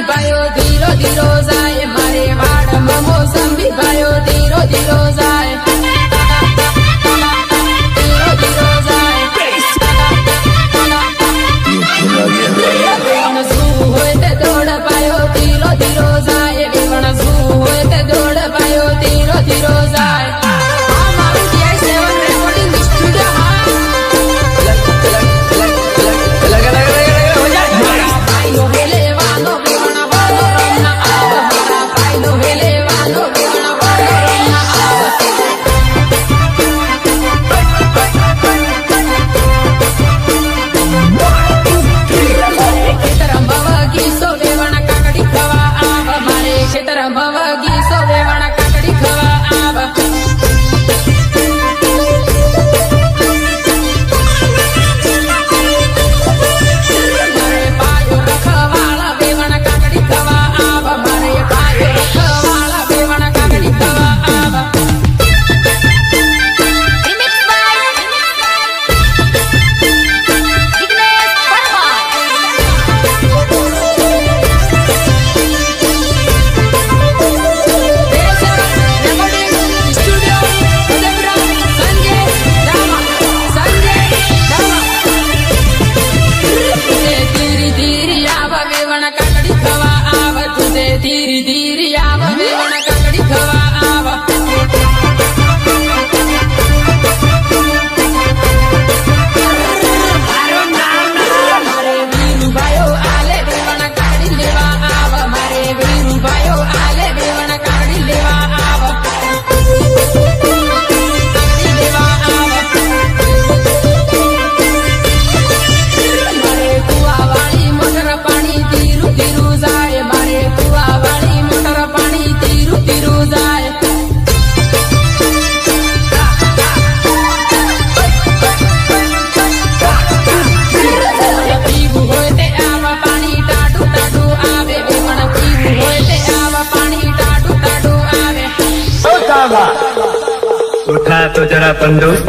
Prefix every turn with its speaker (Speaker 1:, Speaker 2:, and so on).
Speaker 1: મોસંબી ભાયો ધીરો ધીરો જાય મારે વાડમાં મોસંબી ભાયો ધીરો ધીરો જાય ધીરે ધીરે આવ વેવણ કાકડી ખવા આવ મારે વીરુ ભાયો આલે વેવણ કાકડી લેવા આવ મારે વીરુ ભાયો આલે વેવણ કાકડી લેવા આવ કાકડી લેવા આવ મારે કુવાવાળી મોટર પાણી ધીરું ધીરું જાય મારે કુવાવાળી મોટર પાણી ધીરું ધીરું જાય પીવું હોય તે આવા પાણી ટાઢું ટાઢું આવે વેવણ પીવું હોય તે આવા પાણી ટાઢું ટાઢું આવે
Speaker 2: उठा तो जरा तंदुरुस्त